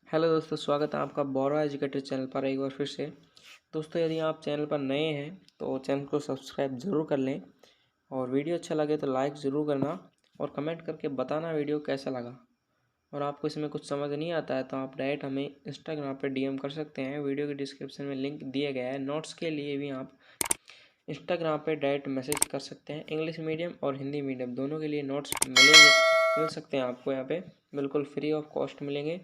Hello दोस्तों, स्वागत है आपका बौरा एजुकेटर चैनल पर एक बार फिर से। दोस्तों, यदि आप चैनल पर नए हैं तो चैनल को सब्सक्राइब ज़रूर कर लें और वीडियो अच्छा लगे तो लाइक ज़रूर करना और कमेंट करके बताना वीडियो कैसा लगा। और आपको इसमें कुछ समझ नहीं आता है तो आप डायरेक्ट हमें इंस्टाग्राम पर डीएम कर सकते हैं। वीडियो के डिस्क्रिप्शन में लिंक दिया गया है। नोट्स के लिए भी आप इंस्टाग्राम पर डायरेक्ट मैसेज कर सकते हैं। इंग्लिश मीडियम और हिंदी मीडियम दोनों के लिए नोट्स मिल सकते हैं आपको यहाँ पे, बिल्कुल फ्री ऑफ कॉस्ट मिलेंगे।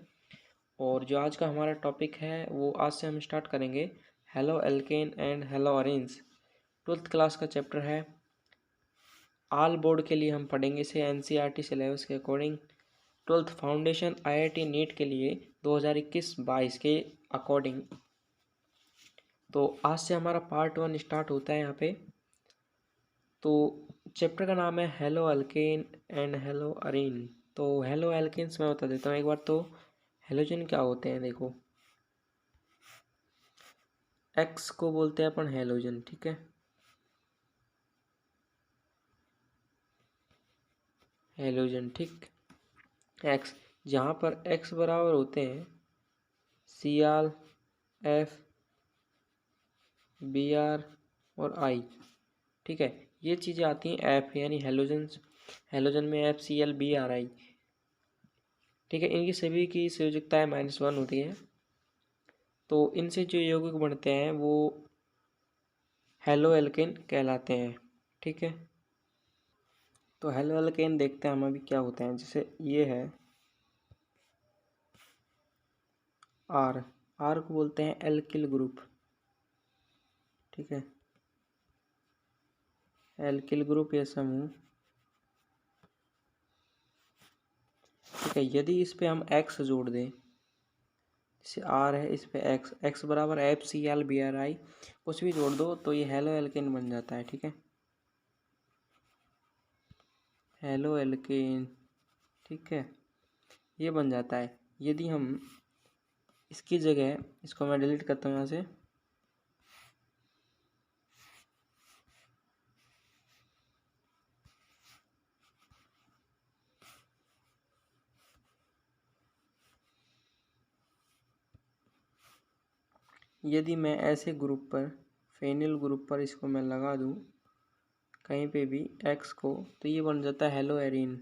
और जो आज का हमारा टॉपिक है वो आज से हम स्टार्ट करेंगे। Halo alkane and halo arenes 12th class का चैप्टर है। ऑल बोर्ड के लिए हम पढ़ेंगे इसे एनसीईआरटी सिलेबस के according. 12th foundation IIT NEET के लिए 2021-22 के अकॉर्डिंग। तो आज से हमारा पार्ट 1 स्टार्ट होता है यहाँ पे। तो चैप्टर का नाम है हेलो एल्केन एंड हेलो अरेन। तो हेलो एल्केन्स मैं बता देता हूँ एक बार। तो हेलोजन क्या होते हैं, देखो। एक्स को बोलते हैं अपन हेलोजन, ठीक है। हेलोजन, ठीक। एक्स, जहाँ पर एक्स बराबर होते हैं Cr, F, Br और I, ठीक है। ये चीज़ें आती हैं एफ यानी हेलोजन। हेलोजन में FCl BrI, ठीक है। इनकी सभी की संयोजकताएं -1 होती हैं। तो इनसे जो यौगिक बनते हैं वो हेलो एल्केन कहलाते हैं, ठीक है। तो हेलो एल्केन देखते हैं हम अभी क्या होते हैं। जैसे ये है आर, आर को बोलते हैं एल्किल ग्रुप, ठीक है। एल्किल ग्रुप या समूह, ठीक है। यदि इस पे हम एक्स जोड़ दें, जैसे आर है, इस पे एक्स, एक्स बराबर FCl BrI कुछ भी जोड़ दो तो ये हेलो एल्केन बन जाता है, ठीक है। हेलो एल्केन, ठीक है, ये बन जाता है। यदि हम इसकी जगह, इसको मैं डिलीट करता हूँ यहाँ से, यदि मैं ऐसे ग्रुप पर, फेनिल ग्रुप पर इसको मैं लगा दूँ कहीं पे भी एक्स को, तो ये बन जाता है हेलो एरीन,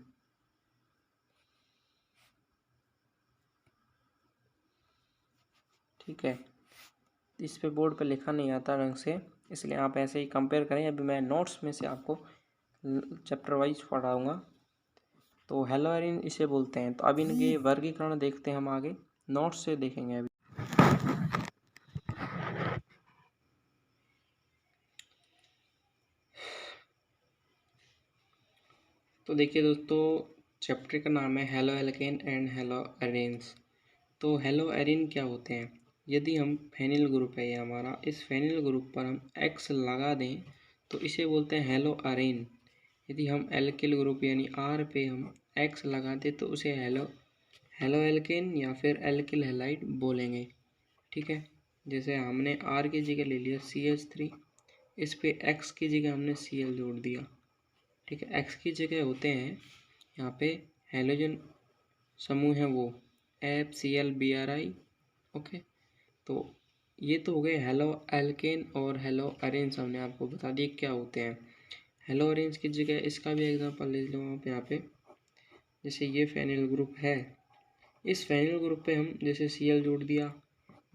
ठीक है। इस पे बोर्ड पे लिखा नहीं आता रंग से, इसलिए आप ऐसे ही कंपेयर करें। अभी मैं नोट्स में से आपको चैप्टर वाइज पढ़ाऊँगा। तो हेलो एरीन इसे बोलते हैं। तो अब इनके वर्गीकरण देखते हैं हम आगे, नोट्स से देखेंगे अभी। तो देखिए दोस्तों, चैप्टर का नाम है hello alkane and hello arenes. तो हेलो एरीन क्या होते हैं। यदि हम फेनिल ग्रुप है ये हमारा, इस फेनिल ग्रुप पर हम एक्स लगा दें तो इसे बोलते हैं हेलो अरेन। यदि हम एल्किल ग्रुप यानी आर पे हम एक्स लगा दें तो उसे हेलो एल्केन या फिर एल्किल हैलाइड बोलेंगे, ठीक है। जैसे हमने आर की जगह ले लिया CH3, इस पे एक्स की जगह हमने Cl जोड़ दिया, ठीक है। एक्स की जगह होते हैं यहाँ पे हेलोजन समूह है वो FCl BrI, ओके। तो ये तो हो गए हेलो एल्केन और हेलो अरेन्स, हमने आपको बता दिए क्या होते हैं। हेलो अरेन्स की जगह इसका भी एग्जांपल ले लो आप यहाँ पे। जैसे ये फेनिल ग्रुप है, इस फेनिल ग्रुप पे हम जैसे Cl जोड़ दिया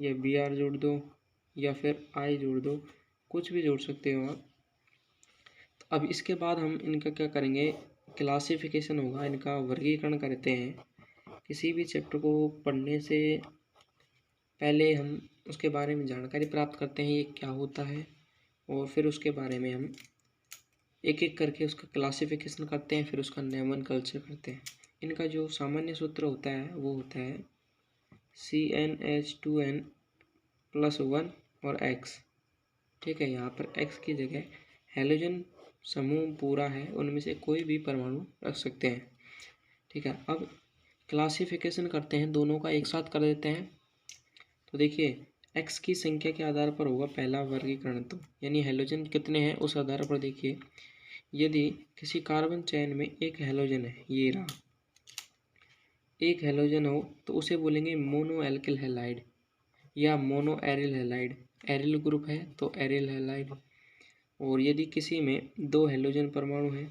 या Br जोड़ दो या फिर I जोड़ दो, कुछ भी जोड़ सकते हो आप। तो अब इसके बाद हम इनका क्या करेंगे, क्लासिफिकेशन होगा, इनका वर्गीकरण करते हैं। किसी भी चैप्टर को पढ़ने से पहले हम उसके बारे में जानकारी प्राप्त करते हैं, ये क्या होता है, और फिर उसके बारे में हम एक एक करके उसका क्लासिफिकेशन करते हैं, फिर उसका नोमेनक्लेचर करते हैं। इनका जो सामान्य सूत्र होता है वो होता है CnH2n+1 और X, ठीक है। यहाँ पर X की जगह हेलोजन समूह पूरा है उनमें से कोई भी परमाणु रख सकते हैं, ठीक है। अब क्लासिफिकेशन करते हैं, दोनों का एक साथ कर देते हैं। तो देखिए, एक्स की संख्या के आधार पर होगा पहला वर्गीकरण, तो यानी हेलोजन कितने हैं उस आधार पर। देखिए, यदि किसी कार्बन चेन में एक हेलोजन है, ये रहा, एक हैलोजन हो तो उसे बोलेंगे मोनो एल्किल हैलाइड या mono aryl halide. Aryl group है तो एरिल हैलाइड। और यदि किसी में दो हैलोजन परमाणु हैं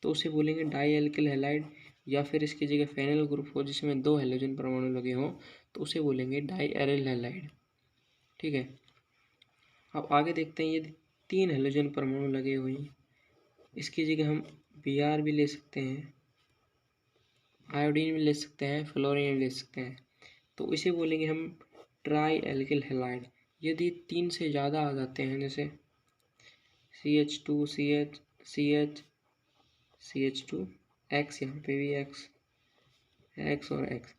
तो उसे बोलेंगे डाई एल्किल हैलाइड, या फिर इसकी जगह फेनिल ग्रुप हो जिसमें दो हैलोजन परमाणु लगे हों तो उसे बोलेंगे डाई एरिल हैलाइड। ठीक है, अब आगे देखते हैं यदि तीन हैलोजन परमाणु लगे हुए हैं, इसकी जगह हम Br भी ले सकते हैं, आयोडीन भी ले सकते हैं, फ्लोरीन भी ले सकते हैं, तो इसे बोलेंगे हम ट्राई एल्किल हैलाइड। यदि तीन से ज़्यादा आ जाते हैं, जैसे CH2 CH CH CH2 X, यहाँ पे भी X और X,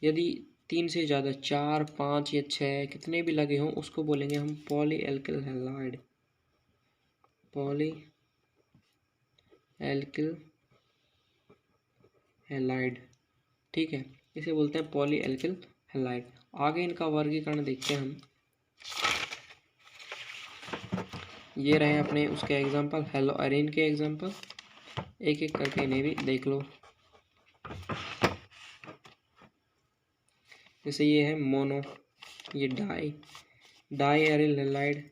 यदि तीन से ज़्यादा, चार, पाँच या छः कितने भी लगे हों उसको बोलेंगे हम poly alkyl halide. Poly alkyl halide, ठीक है, इसे बोलते हैं पॉली एल्किल हैलाइड। आगे इनका वर्गीकरण देखते हैं हम। ये रहे अपने उसके एग्जांपल, हेलो एरिन के एग्जांपल, एक एक करके इन्हें भी देख लो। जैसे ये है मोनो, ये di aryl halide,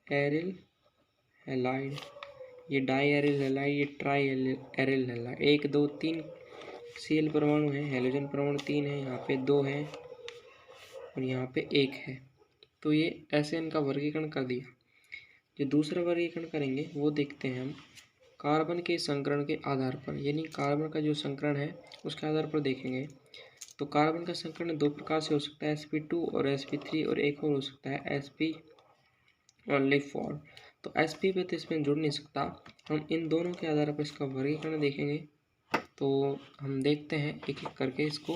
aryl halide, ये डाई एरिल हैलाइड, ये ट्राई एरिल हैलाइड। एक दो तीन Cl परमाणु हैं, हैलोजन परमाणु तीन है, यहाँ पे दो हैं और यहाँ पे एक है। तो ये ऐसे इनका वर्गीकरण कर दिया। जो दूसरा वर्गीकरण करेंगे वो देखते हैं हम कार्बन के संकरण के आधार पर, यानी कार्बन का जो संकरण है उसके आधार पर देखेंगे। तो कार्बन का संकरण दो प्रकार से हो सकता है, sp2 और sp3, और एक और हो सकता है sp ओनली 4। तो sp पे तो इसमें जुड़ नहीं सकता, हम इन दोनों के आधार पर इसका वर्गीकरण देखेंगे। तो हम देखते हैं एक एक करके इसको।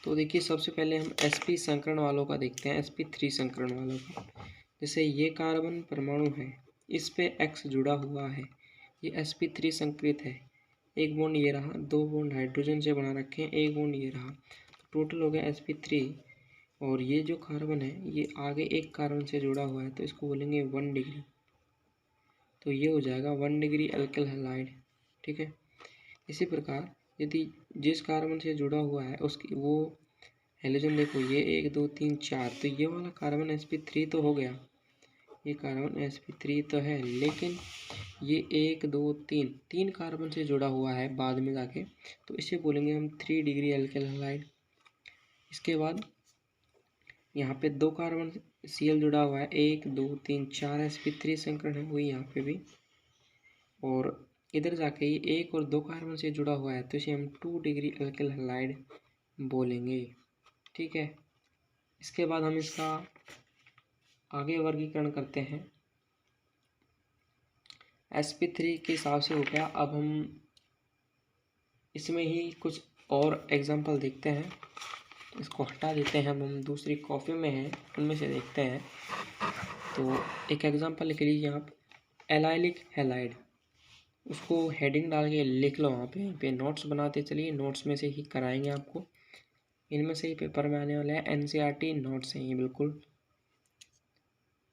तो देखिए सबसे पहले हम sp संकरण वालों का देखते हैं, sp3 संकरण वालों का। जैसे ये कार्बन परमाणु है, इस पे X जुड़ा हुआ है, ये sp3 संकरित है, एक बॉन्ड ये रहा, दो बॉन्ड हाइड्रोजन से बना रखे हैं, एक बॉन्ड ये रहा, तो टोटल हो गया sp3। और ये जो कार्बन है ये आगे एक कार्बन से जुड़ा हुआ है तो इसको बोलेंगे 1 डिग्री, तो ये हो जाएगा 1 डिग्री एल्किल हैलाइड। ठीक है, इसी प्रकार यदि जिस कार्बन से जुड़ा हुआ है उसकी वो हैलोजन देखो, ये 1 2 3 4, तो ये वाला कार्बन sp3 तो हो गया, ये कार्बन sp3 तो है, लेकिन ये 1 2 3 तीन कार्बन से जुड़ा हुआ है बाद में जाके, तो इसे बोलेंगे हम 3 डिग्री एल्किल हैलाइड। इसके बाद यहाँ पे दो कार्बन Cl जुड़ा हुआ है, 1 2 3 4 sp3 संकरण है, वही यहाँ पे भी, और इधर जाके ये एक और दो कार्बन से जुड़ा हुआ है तो इसे हम 2 डिग्री एल्किल हैलाइड बोलेंगे। ठीक है, इसके बाद हम इसका आगे वर्गीकरण करते हैं। sp3 के हिसाब से हो गया। अब हम इसमें ही कुछ और एग्जांपल देखते हैं, इसको हटा देते हैं, हम दूसरी कॉपी में हैं उनमें से देखते हैं। तो एक एग्जांपल लिख लीजिए आप, एलाइलिक हैलाइड, उसको हेडिंग डाल के लिख लो, वहाँ पे नोट्स बनाते चलिए, नोट्स में से ही कराएंगे आपको, इनमें से ही पेपर में आने वाला है, NCERT नोट्स हैं ये बिल्कुल।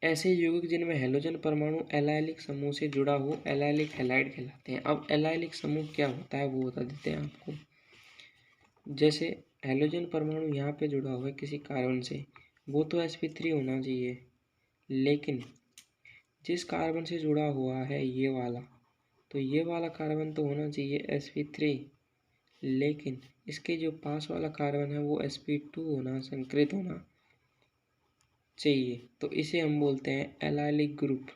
ऐसे यौगिक जिनमें हैलोजन परमाणु एलाइलिक समूह से जुड़ा हो एलाइलिक हैलाइड कहलाते हैं। अब एलाइलिक समूह क्या होता है वो बता देते हैं आपको। जैसे हैलोजन परमाणु यहाँ पे जुड़ा हुआ है किसी कार्बन से, वो तो sp3 होना चाहिए, लेकिन जिस कार्बन से जुड़ा हुआ है ये वाला, तो ये वाला कार्बन तो होना चाहिए sp3, लेकिन इसके जो पास वाला कार्बन है वो sp2 होना, संकरित होना चाहिए, तो इसे हम बोलते हैं एलाइलिक ग्रुप।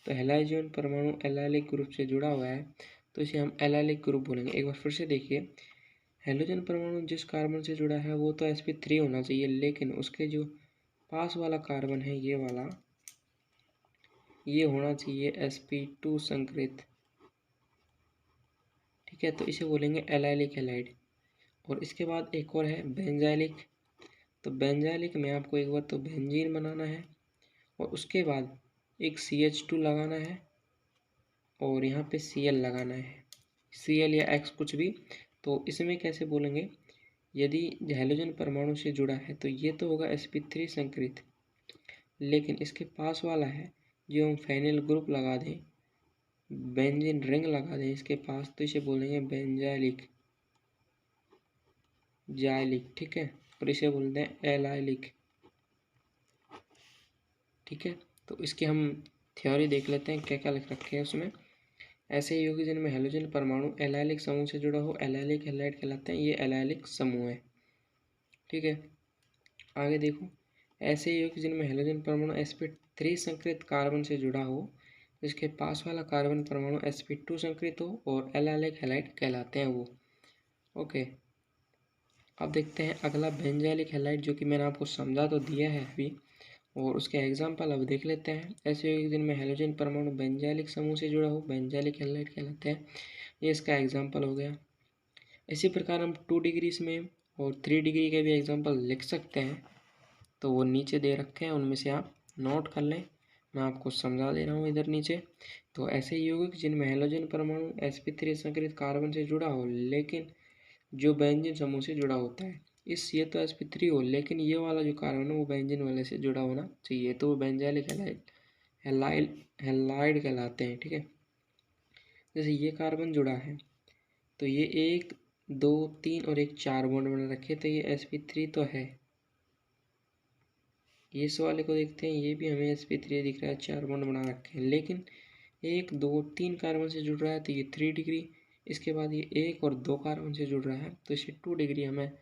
तो हैलोजन परमाणु एलाइलिक ग्रुप से जुड़ा हुआ है तो इसे हम एलाइलिक ग्रुप बोलेंगे। एक बार फिर से देखिए, हैलोजन परमाणु जिस कार्बन से जुड़ा है वो तो sp3 होना चाहिए, लेकिन उसके जो पास वाला कार्बन है ये वाला, ये होना चाहिए sp2 संकरित। ठीक है, तो इसे बोलेंगे एलाइलिक हैलाइड। और इसके बाद एक और है बेंजाइलिक। तो बेंजाइलिक में आपको एक बार तो बेंजीन बनाना है और उसके बाद एक CH2 लगाना है और यहाँ पे Cl लगाना है, Cl या X कुछ भी। तो इसमें कैसे बोलेंगे, यदि हैलोजन परमाणु से जुड़ा है तो ये तो होगा sp3 संकरित, लेकिन इसके पास वाला है जो हम फेनिल ग्रुप लगा दें बेंजीन रिंग लगा दें इसके पास तो इसे बोलेंगे बेंजाइलिक जाइलिक, ठीक है। और इसे बोलते हैं एलाइलिक, ठीक है। तो इसकी हम थ्योरी देख लेते हैं क्या क्या लिख रखे हैं उसमें। ऐसे यौगिक जिनमें हैलोजन परमाणु एलाइलिक समूह से जुड़ा हो एलाइलिक हैलाइड कहलाते हैं। ये एलाइलिक समूह है, ठीक है। आगे देखो, ऐसे यौगिक जिनमें हैलोजन परमाणु sp3 संकृत कार्बन से जुड़ा हो, जिसके पास वाला कार्बन परमाणु sp2 संकृत हो और एलाइलिक हैलाइड कहलाते हैं वो, ओके। अब देखते हैं अगला बेंजाइलिक हैलाइड, जो कि मैंने आपको समझा तो दिया है अभी, और उसके एग्जाम्पल अब देख लेते हैं। ऐसे यौगिक जिनमें हैलोजन परमाणु बेंजाइलिक समूह से जुड़ा हो बेंजाइलिक हैलाइड कहलाते हैं। ये इसका एग्जाम्पल हो गया। इसी प्रकार हम 2 डिग्रीज में और 3 डिग्री के भी एग्जाम्पल लिख सकते हैं, तो वो नीचे दे रखे हैं, उनमें से आप नोट कर लें। मैं आपको समझा दे रहा हूँ इधर नीचे। तो ऐसे यौगिक जिनमें हैलोजन परमाणु sp3 संकरित कार्बन से जुड़ा हो लेकिन जो बेंजीन समूह से जुड़ा होता है, इस ये तो sp3 हो लेकिन ये वाला जो कार्बन है वो बेंजीन वाले से जुड़ा होना चाहिए, तो वो बेंजाइलिक हैलाइड कहलाते हैं, ठीक है। जैसे ये कार्बन जुड़ा है तो ये 1 2 3 और एक 4 बॉन्ड बना रखे, तो ये sp3 तो है। ये इस वाले को देखते हैं, ये भी हमें sp3 दिख रहा है, 4 बॉन्ड बना रखे हैं, लेकिन 1 2 3 कार्बन से जुड़ रहा है तो ये 3 डिग्री। इसके बाद ये 1 और 2 कार्बन से जुड़ रहा है तो इसे 2 डिग्री हमें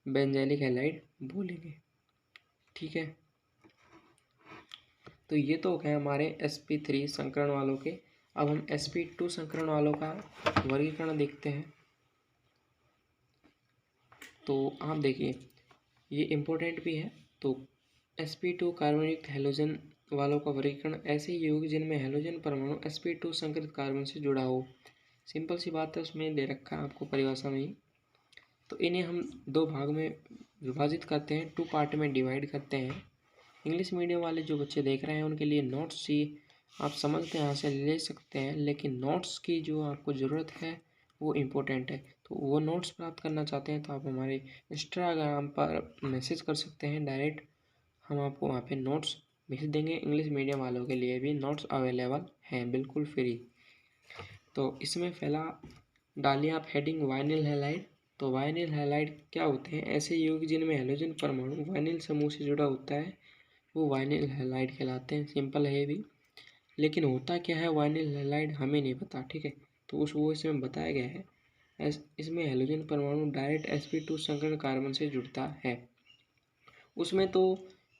बेंजाइलिक हैलाइड बोलेंगे, ठीक है। तो ये तो हो गए हमारे sp3 संकरण वालों के। अब हम sp2 संकरण वालों का वर्गीकरण देखते हैं। तो आप देखिए ये इम्पोर्टेंट भी है। तो sp2 कार्बनयुक्त हैलोजन वालों का वर्गीकरण, ऐसे यौगिक जिनमें हैलोजन परमाणु sp2 संकृत कार्बन से जुड़ा हो। सिंपल सी बात है, उसमें दे रखा है आपको परिभाषा में ही। तो इन्हें हम 2 भाग में विभाजित करते हैं, 2 पार्ट में डिवाइड करते हैं। इंग्लिश मीडियम वाले जो बच्चे देख रहे हैं उनके लिए नोट्स ही आप समझते हैं यहाँ से ले सकते हैं, लेकिन नोट्स की जो आपको ज़रूरत है वो इम्पोर्टेंट है। तो वो नोट्स प्राप्त करना चाहते हैं तो आप हमारे इंस्टाग्राम पर मैसेज कर सकते हैं डायरेक्ट, हम आपको वहाँ पे नोट्स भेज देंगे। इंग्लिश मीडियम वालों के लिए भी नोट्स अवेलेबल हैं बिल्कुल फ्री। तो इसमें पहला डालिए आप हेडिंग वाइनिल हैलाइड। तो वाइनिल हैलाइड क्या होते हैं? ऐसे यौगिक जिनमें हैलोजन परमाणु वाइनिल समूह से जुड़ा होता है वो वाइनिल हैलाइड कहलाते हैं। सिंपल है ये भी, लेकिन होता क्या है वाइनिल हैलाइड हमें नहीं पता, ठीक है। तो वो इसमें बताया गया है। इसमें हैलोजन परमाणु डायरेक्ट sp2 संकरण कार्बन से जुड़ता है। उसमें तो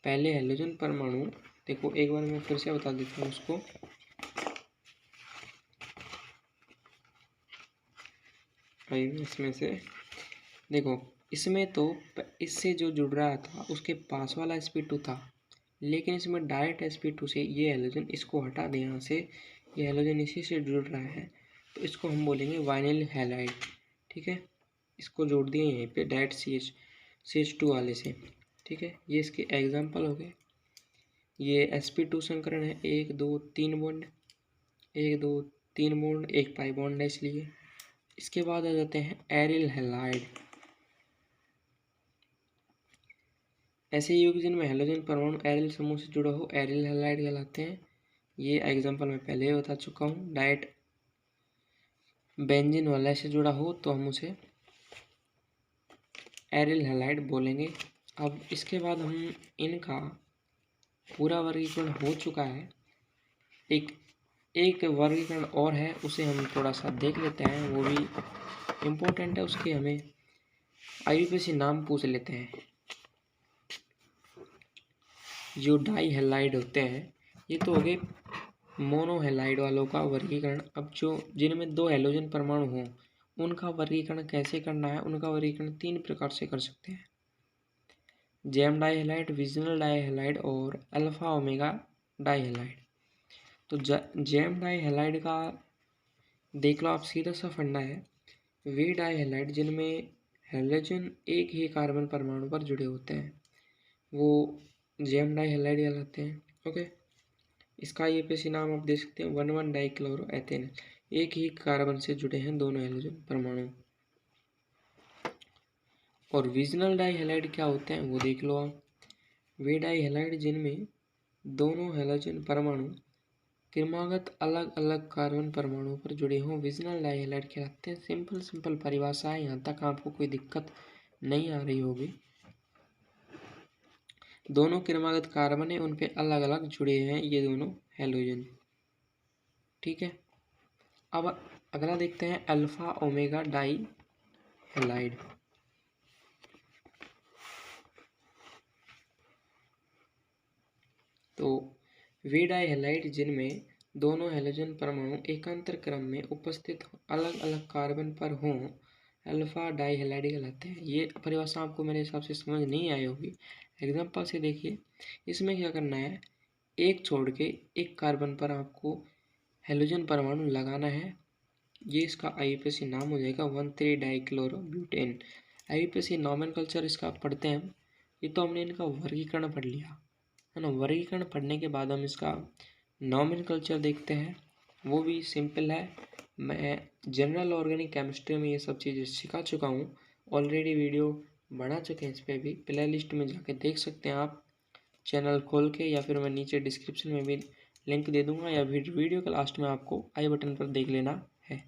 पहले हैलोजन परमाणु, देखो एक बार मैं फिर से बता देता हूँ उसको। इसमें से देखो, इसमें तो इससे जो जुड़ रहा था उसके पास वाला sp2 था, लेकिन इसमें डायरेक्ट sp2 से ये हैलोजन इसको हटा दें यहाँ से, ये हैलोजन इसी से जुड़ रहा है तो इसको हम बोलेंगे वाइनिल हैलाइड, ठीक है। इसको जोड़ दिए यहीं पे डायरेक्ट CH2 वाले से, ठीक है। ये इसके एग्जाम्पल हो गए। ये sp2 संकरण है, 1 2 3 बॉन्ड, 1 2 3 बॉन्ड, एक पाई बॉन्ड है इसलिए। इसके बाद आ जाते हैं एरिल हैलाइड। ऐसे यौगिक जिनमें हैलोजन परमाणु एरिल समूह से जुड़ा हो एरिल हैलाइड कहलाते हैं। ये एग्जांपल मैं पहले ही बता चुका हूँ। डायरेक्ट बेंजीन वाला से जुड़ा हो तो हम उसे एरिल हैलाइड बोलेंगे। अब इसके बाद हम इनका पूरा वर्गीकरण हो चुका है। एक वर्गीकरण और है, उसे हम थोड़ा सा देख लेते हैं, वो भी इम्पोर्टेंट है। उसके हमें IUPAC नाम पूछ लेते हैं। जो डाई हैलाइड होते हैं ये तो हो गए मोनोहैलाइड वालों का वर्गीकरण। अब जो जिनमें 2 हैलोजन परमाणु हों उनका वर्गीकरण कैसे करना है? उनका वर्गीकरण 3 प्रकार से कर सकते हैं, जेम डाईहैलाइड, विजनल डाईहैलाइड और अल्फा ओमेगा डाईहैलाइड। तो जेम डाईहैलाइड का देख लो आप, सीधा सा फंडा है। वे डाईहैलाइड जिनमें हैलोजन एक ही कार्बन परमाणु पर जुड़े होते हैं वो जेम डाईहैलाइड कहलाते हैं, ओके। इसका IUPAC नाम आप देख सकते हैं 1,1 डाइक्लोरोएथेन। एक ही कार्बन से जुड़े हैं दोनों हैलोजन परमाणु। और विजनल डाईहैलाइड क्या होते हैं वो देख लो आप। वे डाईहैलाइड जिनमें दोनों हैलोजन परमाणु क्रमागत अलग अलग कार्बन परमाणुओं पर जुड़े हों विजनल डाइहैलाइड कहलाते हैं। सिंपल परिभाषा है, यहाँ तक आपको कोई दिक्कत नहीं आ रही होगी। दोनों क्रमागत कार्बन है उन पे अलग अलग जुड़े हैं ये दोनों हैलोजन। ठीक है, अब अगला देखते हैं अल्फा ओमेगा डाई हैलाइड। तो वे डाई हैलाइड जिनमें दोनों हैलोजन परमाणु एकांतर क्रम में उपस्थित अलग अलग कार्बन पर हों अल्फा डाई हैलाइड कहलाते हैं। ये परिभाषा आपको मेरे हिसाब से समझ नहीं आई होगी। एग्जाम्पल से देखिए, इसमें क्या करना है, एक छोड़ के एक कार्बन पर आपको हैलोजन परमाणु लगाना है। ये इसका आईयूपीएसी नाम हो जाएगा 1,3 डाइक्लोरोब्यूटेन। आईयूपीएसी नॉमेनक्लेचर इसका पढ़ते हैं हम। ये तो हमने इनका वर्गीकरण पढ़ लिया है ना। वर्गीकरण पढ़ने के बाद हम इसका नॉमेनक्लेचर देखते हैं, वो भी सिंपल है। मैं जनरल ऑर्गेनिक केमिस्ट्री में ये सब चीज़ें सिखा चुका हूँ, ऑलरेडी वीडियो बना चुके हैं इस पर भी। प्ले लिस्ट में जाके देख सकते हैं आप चैनल खोल के, या फिर मैं नीचे डिस्क्रिप्शन में भी लिंक दे दूंगा, या फिर वीडियो के लास्ट में आपको आई बटन पर देख लेना है।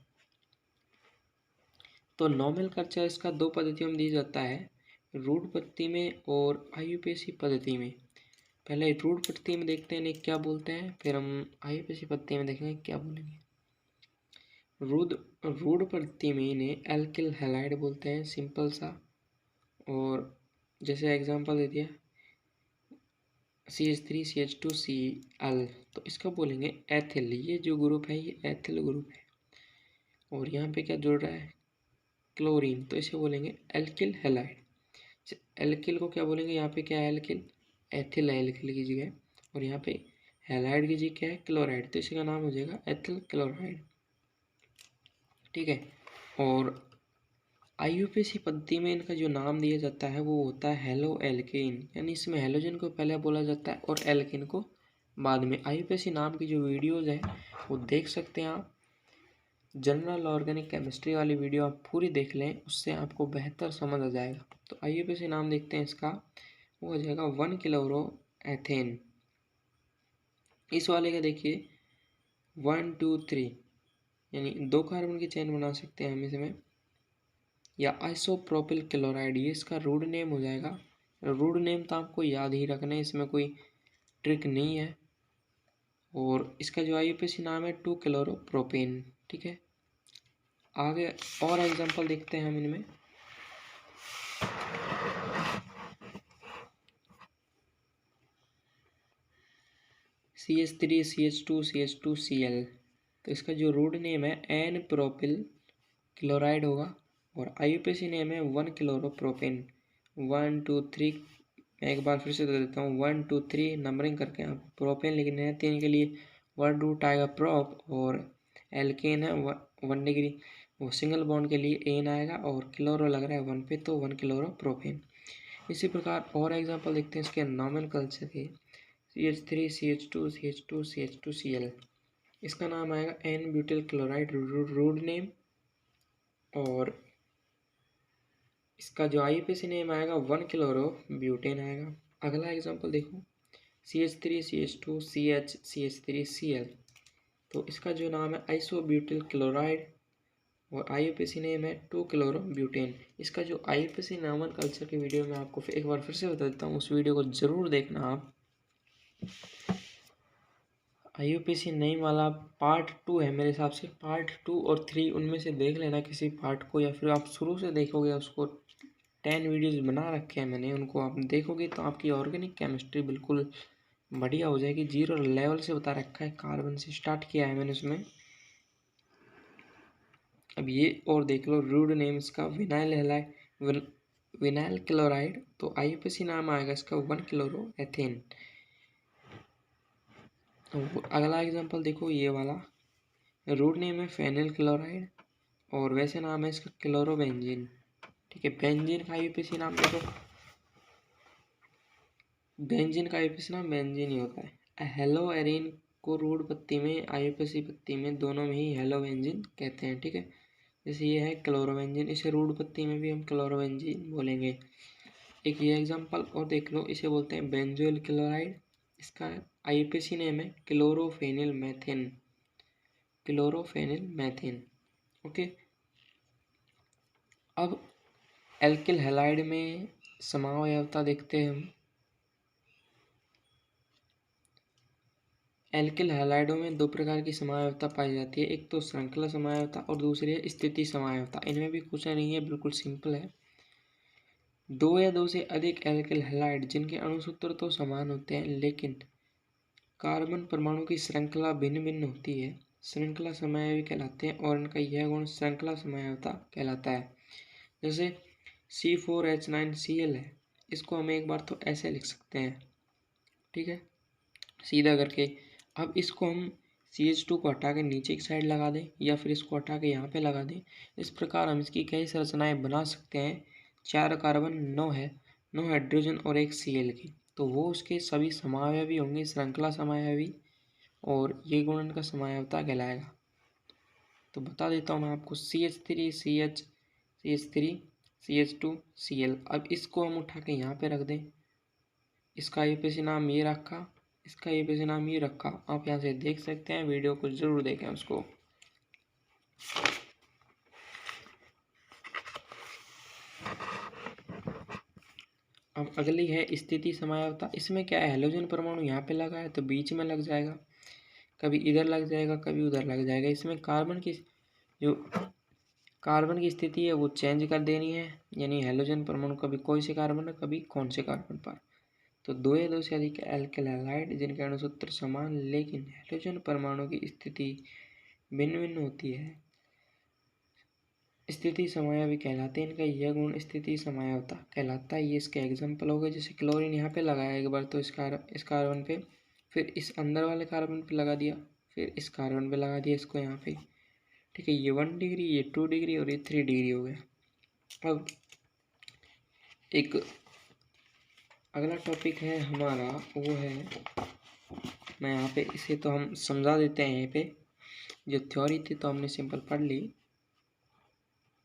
तो नॉमेनक्लेचर इसका दो पद्धतियों में दिया जाता है, रूट पद्धति में और आईयूपीएसी पद्धति में। पहले रूट पद्धति में देखते हैं इन्हें क्या बोलते हैं, फिर हम आईयूपीएसी पद्धति में देखेंगे क्या बोलेंगे। रूट पद्धति में इन्हें एल्किल हैलाइड बोलते हैं, सिंपल सा। और जैसे एग्जांपल दे दिया CH3CH2Cl, तो इसका बोलेंगे एथिल। ये जो ग्रुप है ये एथिल ग्रुप है। और यहाँ पे क्या जुड़ रहा है, क्लोरीन, तो इसे बोलेंगे एल्किल हैलाइड। एल्किल को क्या बोलेंगे, यहाँ पे क्या है एल्किल, एथिल है एल्किल की जगह, और यहाँ पे हैलाइड की जगह क्या है क्लोराइड, तो इसका नाम हो जाएगा एथिल क्लोराइड। ठीक है, और आईयूपीएसी पद्धति में इनका जो नाम दिया जाता है वो होता है हेलो एल्केन, यानी इसमें हेलोजन को पहले बोला जाता है और एल्केन को बाद में। आईयूपीएसी नाम की जो वीडियोज़ हैं वो देख सकते हैं आप। जनरल ऑर्गेनिक केमिस्ट्री वाली वीडियो आप पूरी देख लें, उससे आपको बेहतर समझ आ जाएगा। तो आईयूपीएसी नाम देखते हैं इसका, वो हो जाएगा 1 किलोरो एथेन। इस वाले का देखिए 1 2 3, यानी 2 कार्बन की चेन बना सकते हैं हम इसमें। या आइसोप्रोपिल क्लोराइड, ये इसका रूड नेम हो जाएगा। रूड नेम तो आपको याद ही रखना है, इसमें कोई ट्रिक नहीं है। और इसका जो आईयूपीएसी नाम है 2 क्लोरोप्रोपेन। ठीक है, आगे और एग्जांपल देखते हैं हम इनमें। CH3CH2CH2Cl, तो इसका जो रूड नेम है एन प्रोपिल क्लोराइड होगा, और आईयूपीएसी नेम है 1 क्लोरोप्रोपेन। 1 2 3, मैं एक बार फिर से दे देता हूँ, 1 2 3 नंबरिंग करके आप प्रोपेन लिखने हैं 3 के लिए, 1 रूट आएगा प्रोप, और एल्केन है 1 डिग्री, वो सिंगल बॉन्ड के लिए एन आएगा, और क्लोरो लग रहा है 1 पे तो 1 क्लोरोप्रोपेन। इसी प्रकार और एग्जांपल देखते हैं इसके नॉमेनक्लेचर के। CH3CH2CH2CH2Cl, इसका नाम आएगा n butyl chloride rude name, और इसका जो आईयूपीएसी नेम आएगा 1 क्लोरोब्यूटेन आएगा। अगला एग्जांपल देखो, CH3CH2CH3Cl, तो इसका जो नाम है आइसोब्यूटिल क्लोराइड, और आईयूपीएसी नेम है 2 क्लोरोब्यूटेन। इसका जो आईयूपीएसी नॉमेनक्लेचर की वीडियो में आपको एक बार फिर से बता देता हूँ, उस वीडियो को ज़रूर देखना आप। आईयूपीएसी नेम वाला पार्ट 2 है मेरे हिसाब से, पार्ट 2 और 3 उनमें से देख लेना किसी पार्ट को, या फिर आप शुरू से देखोगे उसको। 10 वीडियोज़ बना रखे हैं मैंने, उनको आप देखोगे तो आपकी ऑर्गेनिक केमिस्ट्री बिल्कुल बढ़िया हो जाएगी। 0 लेवल से बता रखा है, कार्बन से स्टार्ट किया है मैंने उसमें। अब ये और देख लो, रूड नेम इसका विनाइल हैलाइड, विनाइल क्लोराइड, तो आईयूपीएसी नाम आएगा इसका 1 क्लोरो एथेन। अगला एग्जांपल देखो, ये वाला रूट नेम है फेनिल क्लोराइड, और वैसे नाम है इसका क्लोरोबेंजीन। ठीक है, बेंजीन का आईयूपीएसी नाम देखो, बेंजीन का आईयूपीएसी नाम बेंजीन ही होता है। हेलो एरिन को रूट पत्ती में, आईयूपीएसी पत्ती में, दोनों में ही हेलो बेंजीन कहते हैं। ठीक है, जैसे ये है क्लोरोबेंजीन, इसे रूट पत्ती में भी हम क्लोरोबेंजीन बोलेंगे। एक ये एग्जांपल और देख लो, इसे बोलते हैं बेंजोइल क्लोराइड, इसका आईयूपीएसी नेम है क्लोरोफेनिल मैथेन, क्लोरोफेनिल मैथेन। ओके, अब एल्किल हैलाइड में समावयवता देखते हैं हम। एल्किल हैलाइडों में दो प्रकार की समावयवता पाई जाती है, एक तो श्रृंखला समावयवता और दूसरी है स्थिति समावयवता। इनमें भी कुछ नहीं है, बिल्कुल सिंपल है। दो या दो से अधिक एल्किल हैलाइड जिनके अणुसूत्र तो समान होते हैं लेकिन कार्बन परमाणु की श्रृंखला भिन्न भिन्न होती है, श्रृंखला समावयवी कहलाते हैं और इनका यह गुण श्रृंखला समावयवता कहलाता है। जैसे C4H9Cl है, इसको हम एक बार तो ऐसे लिख सकते हैं, ठीक है, सीधा करके। अब इसको हम CH2 को हटा के नीचे की साइड लगा दें या फिर इसको हटा के यहाँ पे लगा दें। इस प्रकार हम इसकी कई संरचनाएं बना सकते हैं। 4 कार्बन, 9 हाइड्रोजन और 1 Cl की, तो वो उसके सभी समावयवी होंगे, श्रृंखला समावयवी, और ये गुण इनका समावयवता कहलाएगा। तो बता देता हूँ मैं आपको, CH3 CH, CH3 CH2 Cl। अब इसको हम उठा के यहाँ पे रख दें, इसका आईयूपीएसी नाम ये रखा, इसका आईयूपीएसी नाम ये रखा। आप यहाँ से देख सकते हैं, वीडियो को जरूर देखें उसको। अब अगली है स्थिति समावयवता। इसमें क्या है, हैलोजन परमाणु यहाँ पे लगा है तो बीच में लग जाएगा, कभी इधर लग जाएगा, कभी उधर लग जाएगा। इसमें कार्बन की स्थिति है वो चेंज कर देनी है, यानी हैलोजन परमाणु कभी कोई से कार्बन कभी कौन से कार्बन पर। तो दो या दो से अधिक एल्किल हैलाइड जिनके अणुसूत्र समान लेकिन हैलोजन परमाणु की स्थिति भिन्न भिन्न होती है, स्थिति समावयवी कहलाते हैं। इनका यह गुण स्थिति समावयवता कहलाता है। ये इसके एग्जाम्पल हो गए, जैसे क्लोरीन यहाँ पे लगाया एक बार तो इस कार्बन पे, फिर इस अंदर वाले कार्बन पे लगा दिया, फिर इस कार्बन पे लगा दिया इसको यहाँ पे, ठीक है। ये 1 डिग्री, ये 2 डिग्री और ये 3 डिग्री हो गया। अब एक अगला टॉपिक है हमारा, वो है, मैं यहाँ पे इसे तो हम समझा देते हैं। यहाँ पे जो थ्योरी थी तो हमने सिंपल पढ़ ली।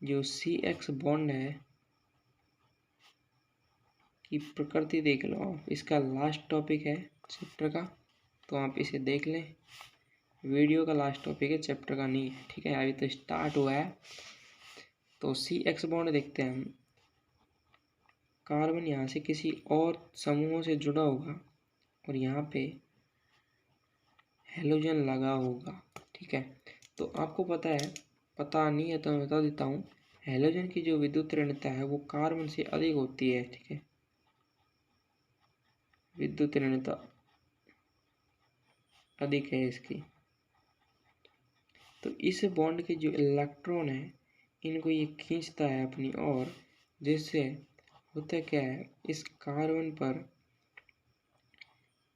जो CX बॉन्ड है की प्रकृति देख लो आप, इसका लास्ट टॉपिक है चैप्टर का, तो आप इसे देख लें। वीडियो का लास्ट टॉपिक है, चैप्टर का नहीं है, ठीक है। अभी तो स्टार्ट हुआ है। तो CX बॉन्ड देखते हैं हम। कार्बन यहाँ से किसी और समूहों से जुड़ा होगा और यहाँ पे हैलोजन लगा होगा, ठीक है। तो आपको पता है, पता नहीं है तो मैं बता देता हूँ, हैलोजन की जो विद्युत ऋणता है वो कार्बन से अधिक होती है, ठीक है। विद्युत ऋणता अधिक है इसकी। तो इस बॉन्ड के जो इलेक्ट्रॉन है इनको ये खींचता है अपनी ओर, जिससे होता क्या है, इस कार्बन पर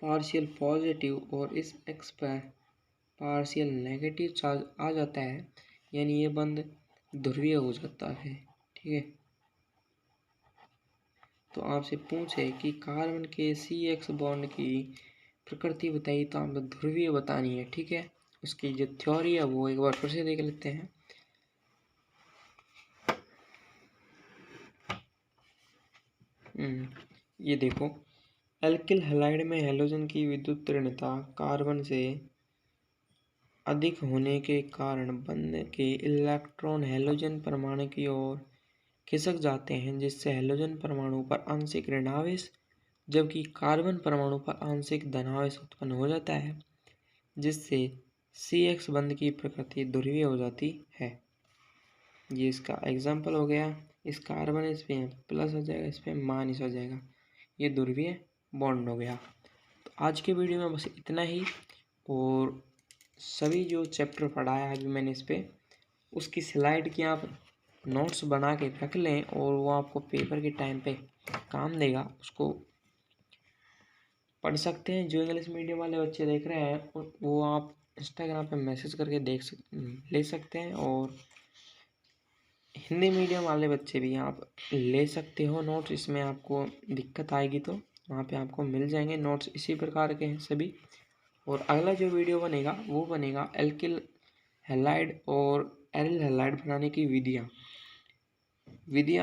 पार्शियल पॉजिटिव और इस एक्स पर पार्शियल नेगेटिव चार्ज आ जाता है, यानी ये बंध ध्रुवीय हो जाता है, ठीक है। तो आपसे पूछे कि कार्बन के CX बॉन्ड की प्रकृति बताइए, तो आपको ध्रुवीय बतानी है, ठीक है। उसकी जो थ्योरी है वो एक बार फिर से देख लेते हैं। ये देखो, एल्किल हैलाइड में हैलोजन की विद्युत ऋणता कार्बन से अधिक होने के कारण बंध के इलेक्ट्रॉन हैलोजन परमाणु की ओर खिसक जाते हैं, जिससे हैलोजन परमाणु पर आंशिक ऋणावेश जबकि कार्बन परमाणु पर आंशिक धनावेश उत्पन्न हो जाता है, जिससे CX बंध की प्रकृति ध्रुवीय हो जाती है। ये इसका एग्जाम्पल हो गया। इस कार्बन इस पे प्लस हो जाएगा, इस पे माइनस हो जाएगा, ये ध्रुवीय बॉन्ड हो गया। तो आज के वीडियो में बस इतना ही, और सभी जो चैप्टर पढ़ाया अभी मैंने इस पे, उसकी स्लाइड की आप नोट्स बना के रख लें और वो आपको पेपर के टाइम पे काम देगा। उसको पढ़ सकते हैं। जो इंग्लिश मीडियम वाले बच्चे देख रहे हैं वो आप इंस्टाग्राम पे मैसेज करके ले सकते हैं, और हिंदी मीडियम वाले बच्चे भी आप ले सकते हो नोट्स। इसमें आपको दिक्कत आएगी तो वहाँ पे आपको मिल जाएंगे नोट्स, इसी प्रकार के हैं सभी। और अगला जो वीडियो बनेगा वो बनेगा एल्किल हैलाइड और एरिल हैलाइड बनाने की विधियाँ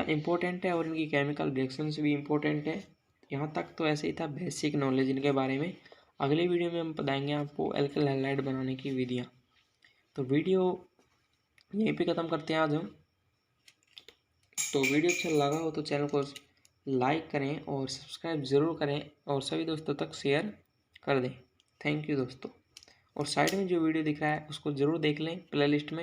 इम्पोर्टेंट है और इनकी केमिकल रिएक्शंस भी इम्पोर्टेंट है। यहाँ तक तो ऐसे ही था बेसिक नॉलेज इनके बारे में। अगली वीडियो में हम बताएंगे आपको एल्किल हैलाइड बनाने की विधियाँ। तो वीडियो यहीं पे ख़त्म करते हैं आज हम। तो वीडियो अच्छा लगा हो तो चैनल को लाइक करें और सब्सक्राइब ज़रूर करें और सभी दोस्तों तक शेयर कर दें। थैंक यू दोस्तों। और साइड में जो वीडियो दिख रहा है उसको ज़रूर देख लें प्लेलिस्ट में।